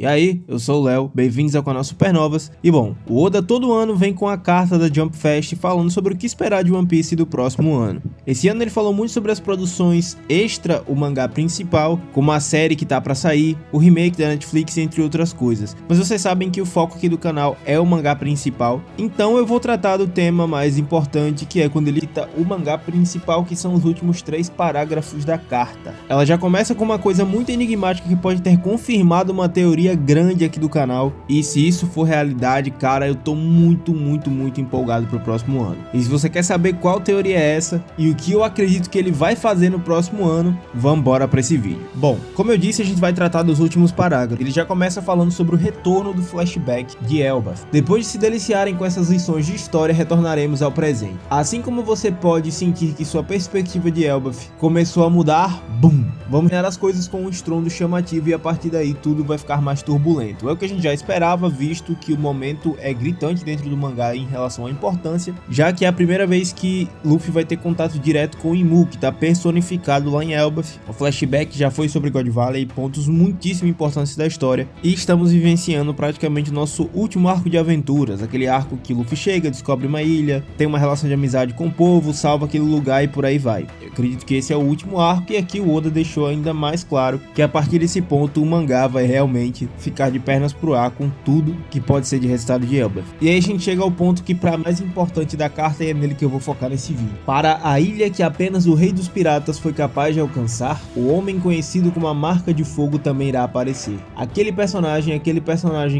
E aí, eu sou o Léo, bem-vindos ao canal Supernovas. E bom, o Oda todo ano vem com a carta da Jump Fest falando sobre o que esperar de One Piece do próximo ano. Esse ano ele falou muito sobre as produções extra o mangá principal, como a série que tá pra sair, o remake da Netflix, entre outras coisas. Mas vocês sabem que o foco aqui do canal é o mangá principal, então eu vou tratar do tema mais importante, que é quando ele cita o mangá principal, que são os últimos 3 parágrafos da carta. Ela já começa com uma coisa muito enigmática que pode ter confirmado uma teoria grande aqui do canal, e se isso for realidade, cara, eu tô muito empolgado pro próximo ano. E se você quer saber qual teoria é essa e o que eu acredito que ele vai fazer no próximo ano, vambora pra esse vídeo. Bom, como eu disse, a gente vai tratar dos últimos parágrafos. Ele já começa falando sobre o retorno do flashback de Elbaf. Depois de se deliciarem com essas lições de história, retornaremos ao presente. Assim como você pode sentir que sua perspectiva de Elbaf começou a mudar, bum! Vamos ver as coisas com um estrondo chamativo e a partir daí tudo vai ficar mais turbulento. É o que a gente já esperava, visto que o momento é gritante dentro do mangá em relação à importância, já que é a primeira vez que Luffy vai ter contato direto com o Imu, que está personificado lá em Elbaf. O flashback já foi sobre God Valley, pontos muitíssimo importantes da história, e estamos vivenciando praticamente o nosso último arco de aventuras, aquele arco que Luffy chega, descobre uma ilha, tem uma relação de amizade com o povo, salva aquele lugar e por aí vai. Eu acredito que esse é o último arco, e aqui o Oda deixou ainda mais claro que a partir desse ponto o mangá vai realmente ficar de pernas pro ar com tudo que pode ser de resultado de Elbaf. E aí a gente chega ao ponto que para mais importante da carta, e é nele que eu vou focar nesse vídeo. Para a ilha que apenas o rei dos piratas foi capaz de alcançar, o homem conhecido como a Marca de Fogo também irá aparecer. Aquele personagem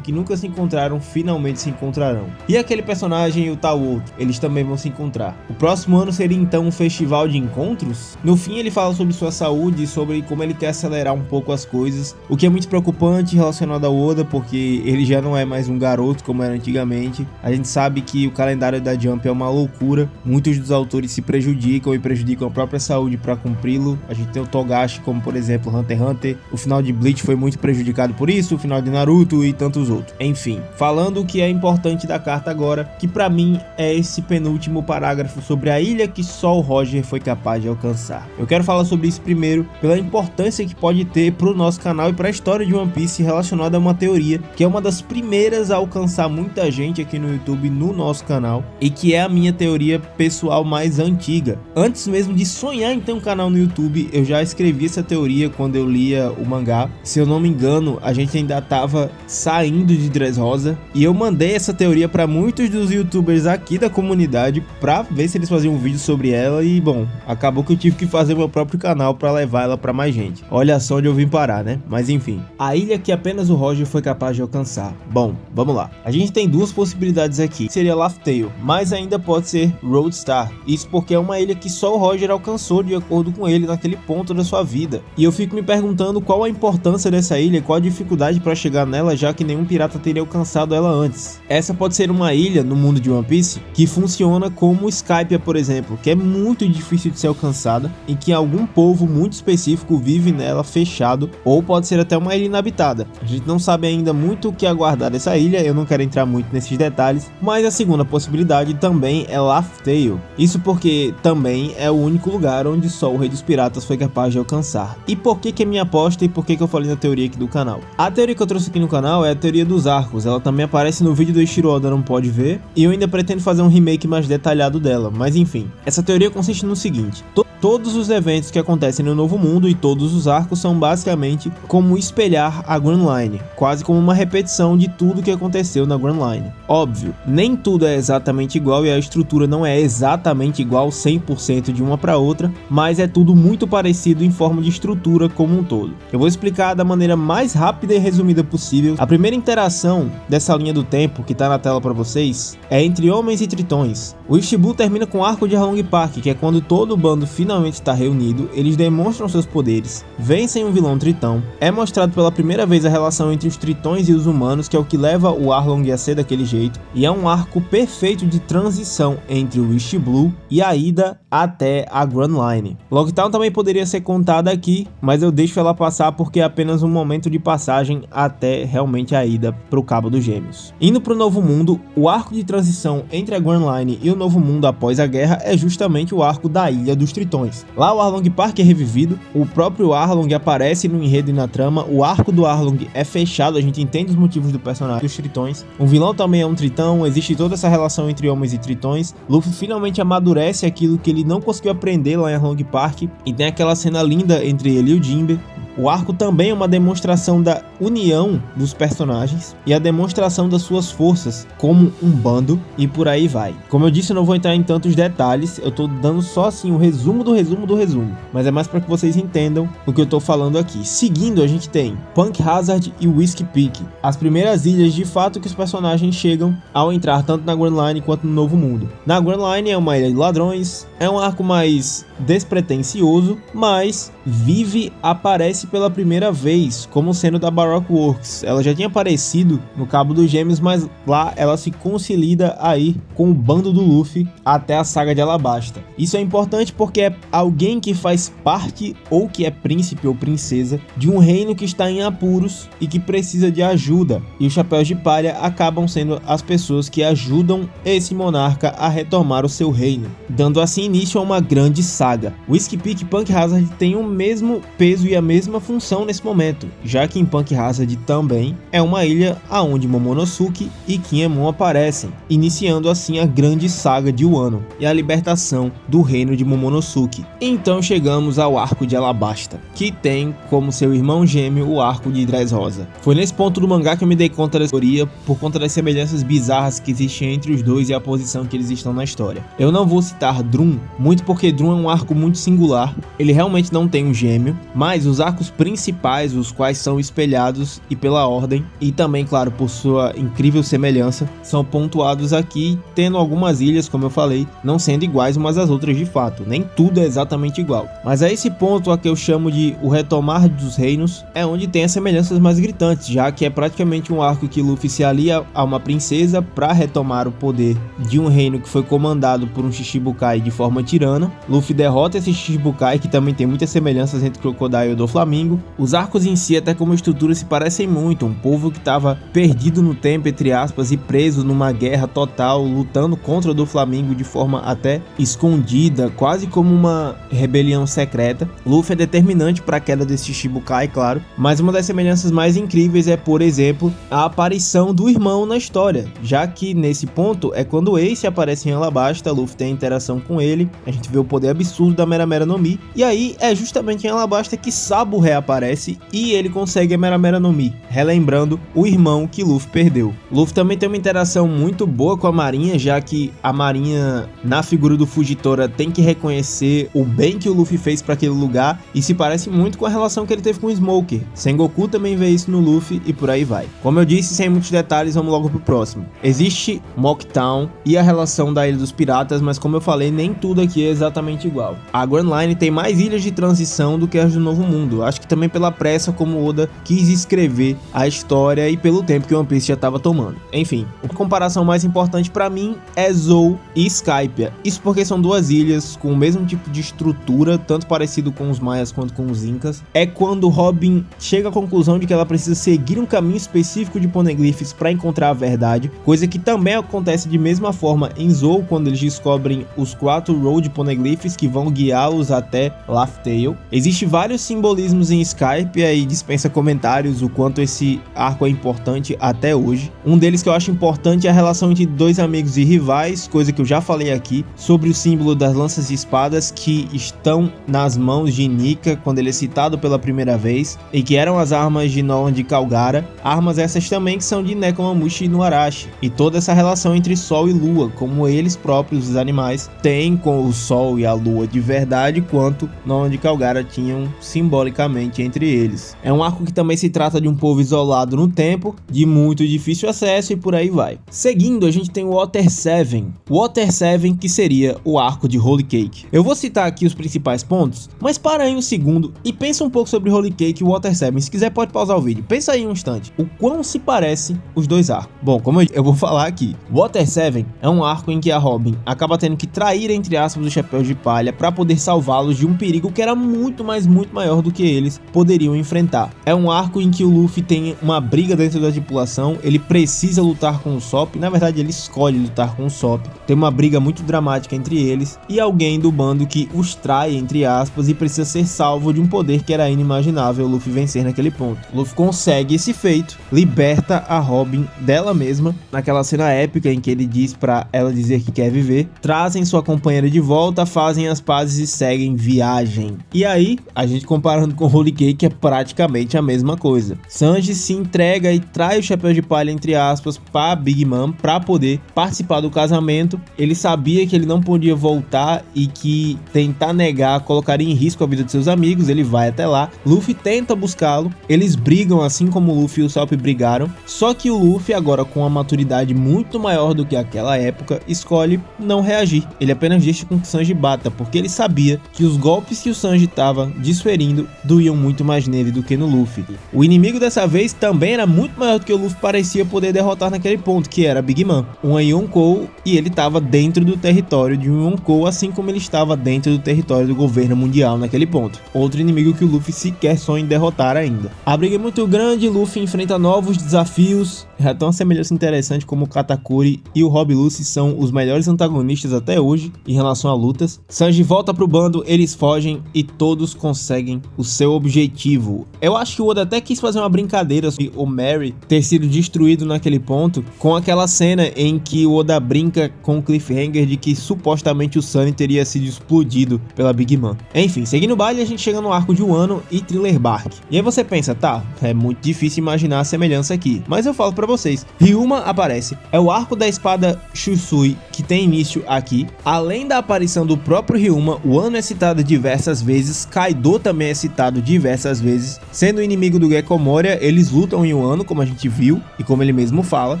que nunca se encontraram, finalmente se encontrarão. E aquele personagem e o tal outro, eles também vão se encontrar. O próximo ano seria então um festival de encontros? No fim ele fala sobre sua saúde e sobre como ele quer acelerar um pouco as coisas, o que é muito preocupante relacionado ao Oda, porque ele já não é mais um garoto como era antigamente. A gente sabe que o calendário da Jump é uma loucura, muitos dos autores se prejudicam e prejudicam a própria saúde para cumpri-lo. A gente tem o Togashi, como por exemplo Hunter x Hunter, o final de Bleach foi muito prejudicado por isso, o final de Naruto e tantos outros. Enfim, falando o que é importante da carta agora, que pra mim é esse penúltimo parágrafo sobre a ilha que só o Roger foi capaz de alcançar. Eu quero falar sobre isso primeiro, pela importância que pode ter pro nosso canal e pra história de One Piece relacionada a uma teoria que é uma das primeiras a alcançar muita gente aqui no YouTube, no nosso canal, e que é a minha teoria pessoal mais antiga. Antes mesmo de sonhar em ter um canal no YouTube, eu já escrevi essa teoria quando eu lia o mangá. Se eu não me engano, a gente ainda tava saindo de Dressrosa, e eu mandei essa teoria para muitos dos youtubers aqui da comunidade pra ver se eles faziam um vídeo sobre ela, e bom, acabou que eu tive que fazer meu próprio canal para levar ela para mais gente. Olha só onde eu vim parar, né? Mas enfim, a ilha que apenas o Roger foi capaz de alcançar. Bom, vamos lá. A gente tem duas possibilidades aqui. Seria Laugh Tale, mas ainda pode ser Roadstar. Isso porque é uma ilha que só o Roger alcançou de acordo com ele naquele ponto da sua vida. E eu fico me perguntando qual a importância dessa ilha, qual a dificuldade para chegar nela, já que nenhum pirata teria alcançado ela antes. Essa pode ser uma ilha no mundo de One Piece que funciona como Skypiea, por exemplo, que é muito difícil de ser alcançada, em que algum povo muito específico vive nela fechado, ou pode ser até uma ilha inabitada. A gente não sabe ainda muito o que aguardar dessa ilha, eu não quero entrar muito nesses detalhes, mas a segunda possibilidade também é Laugh Tale. Isso porque também é o único lugar onde só o Rei dos Piratas foi capaz de alcançar. E por que é minha aposta e por que eu falei na teoria aqui do canal? A teoria que eu trouxe aqui no canal é a teoria dos arcos, ela também aparece no vídeo do Eiichiro Oda, não pode ver, e eu ainda pretendo fazer um remake mais detalhado dela, mas enfim. Essa teoria consiste no seguinte: todos os eventos que acontecem no Novo Mundo e todos os arcos são basicamente como espelhar a Grand Line, quase como uma repetição de tudo que aconteceu na Grand Line. Óbvio, nem tudo é exatamente igual e a estrutura não é exatamente igual 100% de uma para outra, mas é tudo muito parecido em forma de estrutura como um todo. Eu vou explicar da maneira mais rápida e resumida possível. A primeira interação dessa linha do tempo que tá na tela para vocês é entre homens e tritões. O Ishibu termina com o arco de Arlong Park, que é quando todo o bando finalmente está reunido, eles demonstram seus poderes, vencem um vilão tritão, é mostrado pela primeira vez a relação entre os tritões e os humanos, que é o que leva o Arlong a ser daquele jeito, e é um arco perfeito de transição entre o East Blue e a ida até a Grand Line. Lockdown também poderia ser contada aqui, mas eu deixo ela passar porque é apenas um momento de passagem até realmente a ida para o Cabo dos Gêmeos. Indo para o Novo Mundo, o arco de transição entre a Grand Line e o Novo Mundo após a guerra é justamente o arco da Ilha dos Tritões. Lá o Arlong Park é revivido, o próprio Arlong aparece no enredo e na trama, o arco do Arlong arc é fechado, a gente entende os motivos do personagem, dos tritões. O vilão também é um tritão, existe toda essa relação entre homens e tritões. Luffy finalmente amadurece aquilo que ele não conseguiu aprender lá em Long Park, e tem aquela cena linda entre ele e o Jinbe. O arco também é uma demonstração da união dos personagens e a demonstração das suas forças como um bando, e por aí vai. Como eu disse, eu não vou entrar em tantos detalhes, eu tô dando só assim o resumo do resumo do resumo, mas é mais para que vocês entendam o que eu tô falando aqui. Seguindo, a gente tem Punk Hazard e Whiskey Peak, as primeiras ilhas de fato que os personagens chegam ao entrar tanto na Grand Line quanto no Novo Mundo. Na Grand Line é uma ilha de ladrões, é um arco mais despretensioso, mas Vivi aparece pela primeira vez como sendo da Baroque Works. Ela já tinha aparecido no Cabo dos Gêmeos, mas lá ela se consolida aí com o bando do Luffy até a saga de Alabasta. Isso é importante porque é alguém que faz parte ou que é príncipe ou princesa de um reino que está em apuros e que precisa de ajuda, e os Chapéus de Palha acabam sendo as pessoas que ajudam esse monarca a retomar o seu reino, dando assim início a uma grande saga. Whiskey Peak e Punk Hazard têm o mesmo peso e a mesma função nesse momento, já que em Punk Hazard também é uma ilha aonde Momonosuke e Kinemon aparecem, iniciando assim a grande saga de Wano e a libertação do reino de Momonosuke. Então chegamos ao arco de Alabasta, que tem como seu irmão gêmeo o arco de Dressrosa. Foi nesse ponto do mangá que eu me dei conta da teoria, por conta das semelhanças bizarras que existem entre os dois e a posição que eles estão na história. Eu não vou citar Drum, muito porque Drum é um arco muito singular, ele realmente não tem um gêmeo, mas os arcos principais, os quais são espelhados e pela ordem, e também, claro, por sua incrível semelhança, são pontuados aqui, tendo algumas ilhas, como eu falei, não sendo iguais umas às outras de fato, nem tudo é exatamente igual. Mas a esse ponto a que eu chamo de o retomar dos reinos, é onde tem as semelhanças mais gritantes, já que é praticamente um arco que Luffy se alia a uma princesa para retomar o poder de um reino que foi comandado por um Shichibukai de forma tirana. Luffy derrota esse Shichibukai, que também tem muitas semelhanças entre Crocodile e Doflamingo. Os arcos em si, até como estrutura, se parecem muito, um povo que estava perdido no tempo, entre aspas, e preso numa guerra total, lutando contra o Doflamingo de forma até escondida, quase como uma rebelião secreta. Luffy é determinante para a queda desse Shichibukai, claro, mas uma das semelhanças mais incríveis é, por exemplo, a aparição do irmão na história, já que nesse ponto é quando Ace aparece em Alabasta, Luffy tem interação com ele, a gente vê o poder absurdo da Mera Mera no Mi, e aí é justamente em Alabasta que Sabo reaparece e ele consegue a Mera Mera no Mi, relembrando o irmão que Luffy perdeu. Luffy também tem uma interação muito boa com a Marinha, já que a Marinha, na figura do Fujitora, tem que reconhecer o bem que o Luffy fez para aquele lugar, e se parece muito com a relação que ele teve com o Smoker. Sengoku também vê isso no Luffy e por aí vai. Como eu disse, sem muitos detalhes, vamos logo pro próximo. Existe Mocktown e a relação da Ilha dos Piratas, mas como eu falei, nem tudo aqui é exatamente igual. A Grand Line tem mais ilhas de transição do que as do Novo Mundo, acho que também pela pressa como Oda quis escrever a história e pelo tempo que One Piece já estava tomando. Enfim, a comparação mais importante para mim é Zou e Skypiea, isso porque são duas ilhas com o mesmo tipo de estrutura, tanto parecido com os Maias quanto com os Incas. É quando Robin chega à conclusão de que ela precisa seguir um caminho específico de poneglyphs para encontrar a verdade, coisa que também acontece de mesma forma em Zou, quando eles descobrem os 4 Road Poneglyphs que vão guiá-los até Laugh Tale. Existem vários simbolismos em Skypiea e dispensa comentários o quanto esse arco é importante até hoje. Um deles que eu acho importante é a relação entre dois amigos e rivais, coisa que eu já falei aqui, sobre o símbolo das lanças e espadas que estão nas mãos de Nika quando ele é citado pela primeira vez, e que eram as armas de Nolan de Calgara, armas essas também que são de Nekomamushi e Nuarashi, e toda essa relação entre Sol e Lua, como eles próprios, os animais, têm com o Sol e a Lua de verdade, quanto Nolan de Calgara tinham simbolicamente entre eles. É um arco que também se trata de um povo isolado no tempo, de muito difícil acesso e por aí vai. Seguindo, a gente tem o Water 7. Water 7, que seria o arco de Holy Cake. Eu vou citar aqui os principais pontos, mas para aí um segundo e pensa um pouco sobre Holy Cake e Water 7. Se quiser pode pausar o vídeo, pensa aí um instante, o quão se parecem os dois arcos. Bom, como eu vou falar aqui, Water 7 é um arco em que a Robin acaba tendo que trair, entre aspas, os Chapéus de Palha para poder salvá-los de um perigo que era muito maior do que eles poderiam enfrentar. É um arco em que o Luffy tem uma briga dentro da tripulação, ele precisa lutar com o Sop, na verdade ele escolhe lutar com o Sop, tem uma briga muito dramática entre eles e alguém do bando que os trai, entre aspas, e precisa ser salvo de um poder que era inimaginável o Luffy vencer naquele ponto. O Luffy consegue esse feito, liberta a Robin dela mesma, naquela cena épica em que ele diz pra ela dizer que quer viver, trazem sua companheira de volta, fazem as pazes e seguem viagem. E aí, a gente comparando com Whole Cake é praticamente a mesma coisa. Sanji se entrega e trai o chapéu de palha, entre aspas, para Big Mom para poder participar do casamento. Ele sabia que ele não podia voltar e que tentar negar colocaria em risco a vida de seus amigos. Ele vai até lá, Luffy tenta buscá-lo, eles brigam assim como o Luffy e o Sop brigaram, só que o Luffy, agora com uma maturidade muito maior do que aquela época, escolhe não reagir. Ele apenas deixa com que Sanji bata, porque ele sabia que os golpes que o Sanji estava desferindo doíam muito mais nele do que no Luffy. O inimigo dessa vez também era muito maior do que o Luffy parecia poder derrotar naquele ponto, que era Big Mom, um Yonkou, e ele estava dentro do território de um Yonkou, assim como ele estava dentro do território do governo mundial naquele ponto. Outro inimigo que o Luffy sequer sonha em derrotar ainda. A briga é muito grande, Luffy enfrenta novos desafios, já tão uma semelhança interessante como o Katakuri e o Rob Lucci são os melhores antagonistas até hoje em relação a lutas. Sanji volta pro bando, eles fogem e todos conseguem o seu objetivo. Eu acho que o Oda até quis fazer uma brincadeira sobre o Mary ter sido destruído naquele ponto, com aquela cena em que o Oda brinca com o cliffhanger de que supostamente o Sunny teria sido explodido pela Big Mom. Enfim, seguindo o baile, a gente chega no arco de Wano e Thriller Bark. E aí você pensa, tá, é muito difícil imaginar a semelhança aqui, mas eu falo pra vocês, Ryuma aparece, é o arco da espada Shusui que tem início aqui. Além da aparição do próprio Ryuma, o Wano é citado diversas vezes, Kaido também é citado diversas vezes, sendo o inimigo do Gekko Moria, eles lutam em Wano, como a gente viu e como ele mesmo fala.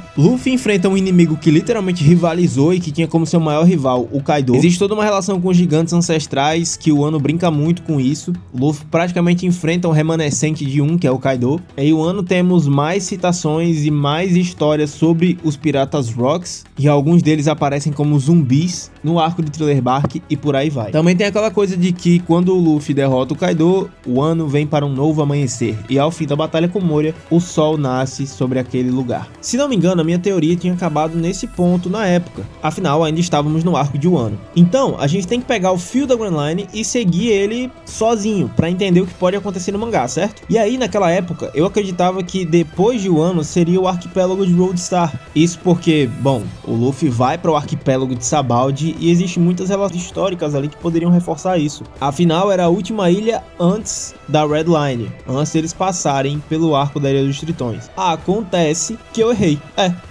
Luffy enfrenta um inimigo que literalmente rivalizou e que tinha como seu maior rival o Kaido. Existe toda uma relação com os gigantes ancestrais que o Wano brinca muito com isso. Luffy praticamente enfrenta um remanescente de um, que é o Kaido. Em Wano temos mais citações e mais histórias sobre os piratas Rocks, e alguns deles aparecem como zumbis no arco de Thriller Bark e por aí vai. Também tem aquela coisa de que quando o Luffy derrota o Kaido, o Wano vem para um novo amanhecer, e ao fim da batalha com Moria, o sol nasce sobre aquele lugar. Se não me engano, a minha teoria tinha acabado nesse ponto na época, afinal ainda estávamos no arco de Wano. Então, a gente tem que pegar o fio da Grand Line e seguir ele sozinho, para entender o que pode acontecer no mangá, certo? E aí, naquela época, eu acreditava que depois de Wano seria o arquipélago de Roadstar. Isso porque, bom, o Luffy vai para o arquipélago de Sabaody e existem muitas relações históricas ali que poderiam reforçar isso. Afinal, era a última ilha antes da Red Line, antes deles passarem pelo arco da Ilha dos Tritões. Acontece que eu errei.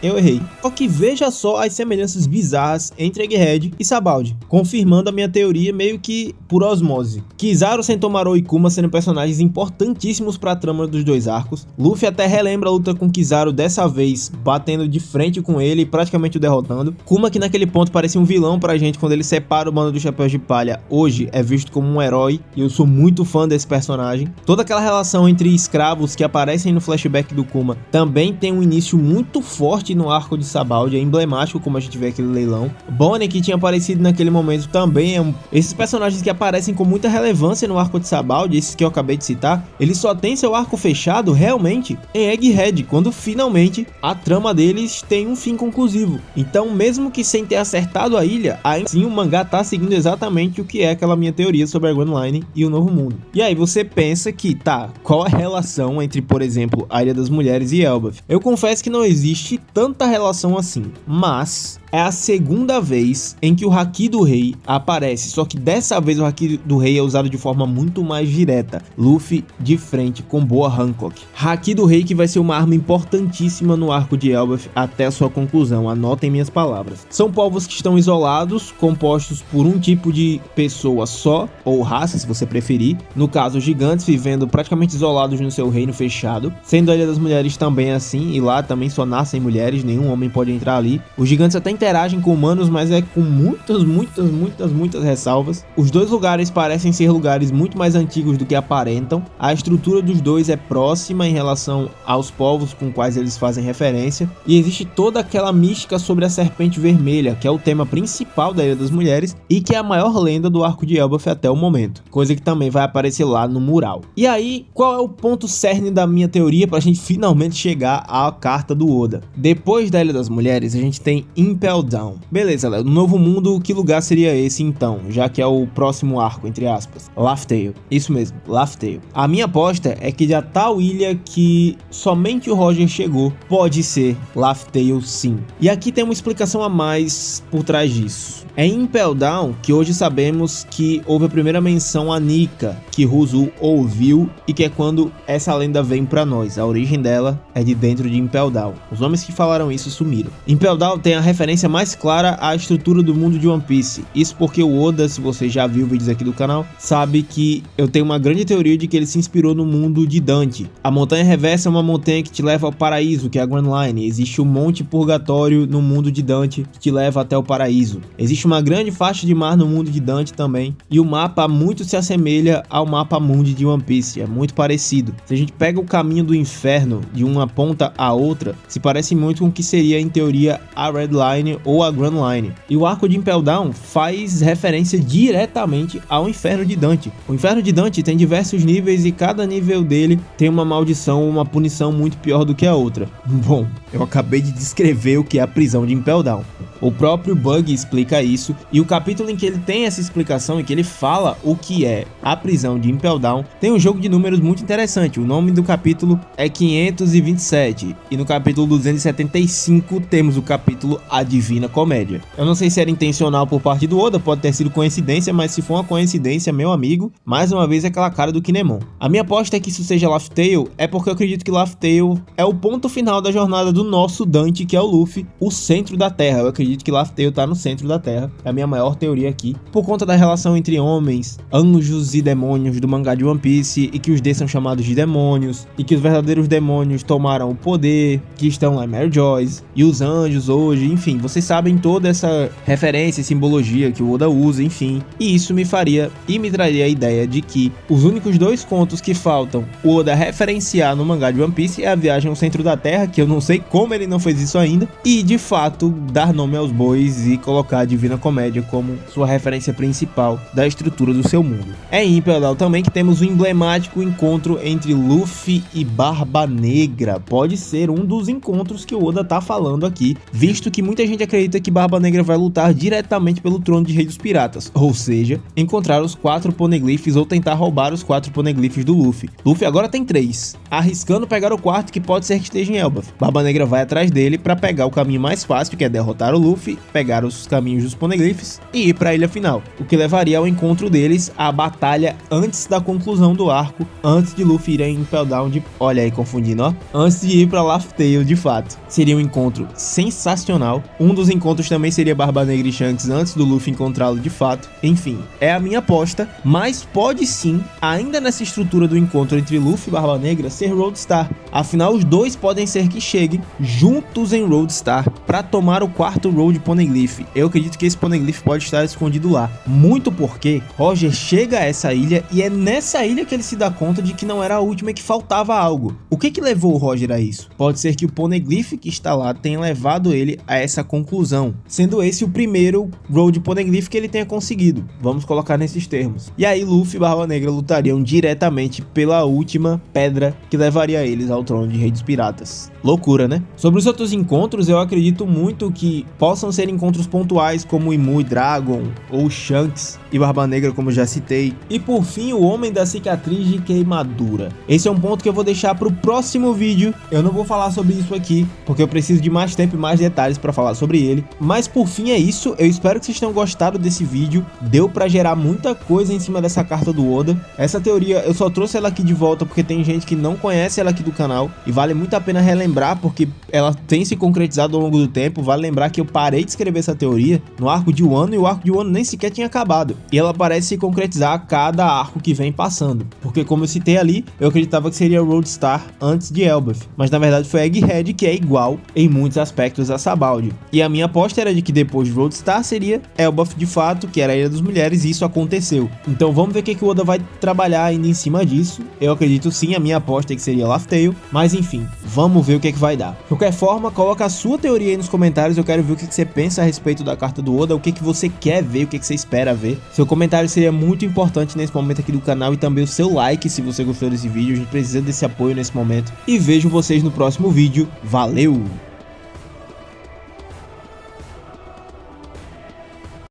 Eu errei. Só que veja só as semelhanças bizarras entre Egghead e Sabaody, confirmando a minha teoria meio que por osmose. Kizaru, Sentomaru e Kuma sendo personagens importantíssimos para a trama dos dois arcos. Luffy até relembra a luta com Kizaru, dessa vez batendo de frente com ele e praticamente o derrotando. Kuma, que naquele ponto parecia um vilão pra gente quando ele separa o bando dos Chapéus de Palha, hoje é visto como um herói e eu sou muito fã desse personagem. Toda aquela relação entre escravos que aparecem no flashback do Kuma também tem um início muito forte no arco de Sabaody, é emblemático como a gente vê aquele leilão. Bonnie, que tinha aparecido naquele momento, também é esses personagens que aparecem com muita relevância no arco de Sabaody, esses que eu acabei de citar, eles só têm seu arco fechado realmente em Egghead, quando finalmente a trama deles tem um fim conclusivo. Então, mesmo que sem ter acertado a ilha, ainda assim o mangá tá seguindo exatamente o que é aquela minha teoria sobre a Grand Line e o Novo Mundo. E aí você pensa que, tá, qual a relação entre, por exemplo, a Ilha das Mulheres e Elbaf? Eu confesso que não existe tanta relação assim, mas é a segunda vez em que o Haki do Rei aparece, só que dessa vez o Haki do Rei é usado de forma muito mais direta. Luffy de frente com Boa Hancock. Haki do Rei que vai ser uma arma importantíssima no arco de Elbaf até a sua conclusão, anotem minhas palavras. São povos que estão isolados, compostos por um tipo de pessoa só, ou raça se você preferir, no caso gigantes vivendo praticamente isolados no seu reino fechado, sendo a Ilha das Mulheres também assim, e lá também só nascem mulheres, nenhum homem pode entrar ali. Os gigantes até interagem com humanos, mas é com muitas ressalvas. Os dois lugares parecem ser lugares muito mais antigos do que aparentam. A estrutura dos dois é próxima em relação aos povos com quais eles fazem referência. E existe toda aquela mística sobre a Serpente Vermelha, que é o tema principal da Ilha das Mulheres e que é a maior lenda do arco de Elbaf até o momento. Coisa que também vai aparecer lá no mural. E aí, qual é o ponto cerne da minha teoria pra gente finalmente chegar à carta do Oda? Depois da Ilha das Mulheres, a gente tem Impel Down. Beleza, Léo, no Novo Mundo, que lugar seria esse então? Já que é o próximo arco, entre aspas. Laugh Tale. Isso mesmo, Laugh Tale. A minha aposta é que da tal ilha que somente o Roger chegou, pode ser Laugh Tale sim. E aqui tem uma explicação a mais por trás disso. É em Impel Down que hoje sabemos que houve a primeira menção a Nika, que Ruzu ouviu e que é quando essa lenda vem pra nós. A origem dela é de dentro de Impel Down. Os homens que falaram isso sumiram. Impel Down tem a referência mais clara à estrutura do mundo de One Piece. Isso porque o Oda, se você já viu vídeos aqui do canal, sabe que eu tenho uma grande teoria de que ele se inspirou no mundo de Dante. A montanha reversa é uma montanha que te leva ao paraíso, que é a Grand Line. Existe um monte purgatório no mundo de Dante que te leva até o paraíso. Existe uma grande faixa de mar no mundo de Dante também. E o mapa muito se assemelha ao mapa mundi de One Piece. É muito parecido. Se a gente pega o caminho do inferno de uma ponta a outra, se parece muito com o que seria em teoria a Red Line ou a Grand Line. E o arco de Impel Down faz referência diretamente ao inferno de Dante. O inferno de Dante tem diversos níveis e cada nível dele tem uma maldição, uma punição muito pior do que a outra. Bom, eu acabei de descrever o que é a prisão de Impel Down. O próprio Bug explica isso, e o capítulo em que ele tem essa explicação e que ele fala o que é a prisão de Impel Down tem um jogo de números muito interessante. O nome do capítulo é 527 e no capítulo 275 temos o capítulo A Divina Comédia. Eu não sei se era intencional por parte do Oda, pode ter sido coincidência, mas se for uma coincidência, meu amigo, mais uma vez é aquela cara do Kinemon. A minha aposta é que isso seja Laugh Tale, é porque eu acredito que Laugh Tale é o ponto final da jornada do nosso Dante, que é o Luffy, o centro da Terra. Eu acredito que Laugh Tale tá no centro da Terra, é a minha maior teoria aqui, por conta da relação entre homens, anjos e demônios do mangá de One Piece, e que os D são chamados de demônios, e que os verdadeiros demônios tomaram o poder, que estão lá em Mary Joyce, e os anjos hoje, enfim, vocês sabem toda essa referência e simbologia que o Oda usa, enfim, e isso me faria e me traria a ideia de que os únicos dois contos que faltam o Oda referenciar no mangá de One Piece é a viagem ao centro da Terra, que eu não sei como ele não fez isso ainda, e de fato dar nome aos bois e colocar a Divina Comédia como sua referência principal da estrutura do seu mundo. É em Impel Down também que temos o emblemático encontro entre Luffy e Barba Negra. Pode ser um dos encontros que o Oda tá falando aqui, visto que muita gente acredita que Barba Negra vai lutar diretamente pelo trono de Rei dos Piratas, ou seja, encontrar os 4 Poneglyphs ou tentar roubar os 4 Poneglyphs do Luffy. Luffy agora tem 3, arriscando pegar o 4, que pode ser que esteja em Elbaf. Barba Negra vai atrás dele para pegar o caminho mais fácil, que é derrotar o Luffy, pegar os caminhos dos Poneglyphs e ir para a ilha final, o que levaria ao encontro deles, a batalha antes da conclusão do arco, antes de Luffy ir em Impel Down olha aí, confundindo, ó, antes de ir para Laugh Tale de fato. Seria um encontro sensacional. Um dos encontros também seria Barba Negra e Shanks antes do Luffy encontrá-lo de fato. Enfim, é a minha aposta, mas pode sim, ainda nessa estrutura do encontro entre Luffy e Barba Negra, ser Roadstar. Afinal, os dois podem ser que cheguem juntos em Roadstar para tomar o 4º Road Poneglyph. Eu acredito que esse Poneglyph pode estar escondido lá, muito porque Roger chega a essa ilha e é nessa ilha que ele se dá conta de que não era a última e que faltava algo. O que levou o Roger a isso? Pode ser que o Poneglyph que está lá tenha levado ele a essa conclusão, sendo esse o primeiro Road Poneglyph que ele tenha conseguido. Vamos colocar nesses termos. E aí Luffy e Barba Negra lutariam diretamente pela última pedra que levaria eles ao trono de Rei dos Piratas. Loucura, né? Sobre os outros encontros, eu acredito muito que possam ser encontros pontuais, como Imu e Dragon, ou Shanks e Barba Negra, como já citei. E por fim, o Homem da Cicatriz de Queimadura. Esse é um ponto que eu vou deixar para o próximo vídeo. Eu não vou falar sobre isso aqui, porque eu preciso de mais tempo e mais detalhes para falar sobre ele. Mas por fim é isso. Eu espero que vocês tenham gostado desse vídeo. Deu para gerar muita coisa em cima dessa carta do Oda. Essa teoria, eu só trouxe ela aqui de volta porque tem gente que não conhece ela aqui do canal. E vale muito a pena relembrar, porque ela tem se concretizado ao longo do tempo. Vale lembrar que eu parei de escrever essa teoria no arco de Wano, e o arco de Wano nem sequer tinha acabado. E ela parece se concretizar a cada arco que vem passando. Porque como eu citei ali, eu acreditava que seria Roadstar antes de Elbaf. Mas na verdade foi Egghead, que é igual em muitos aspectos a Sabaldi. E a minha aposta era de que depois de Roadstar seria Elbaf de fato, que era a Ilha das Mulheres, e isso aconteceu. Então vamos ver o que o Oda vai trabalhar ainda em cima disso. Eu acredito sim, a minha aposta é que seria Laugh Tale, mas enfim, vamos ver o que vai dar. De qualquer forma, coloca a sua teoria aí nos comentários, eu quero ver o que você pensa a respeito da carta do Oda, o que você quer ver, o que você espera ver. Seu comentário seria muito importante nesse momento aqui do canal e também o seu like se você gostou desse vídeo, a gente precisa desse apoio nesse momento. E vejo vocês no próximo vídeo, valeu!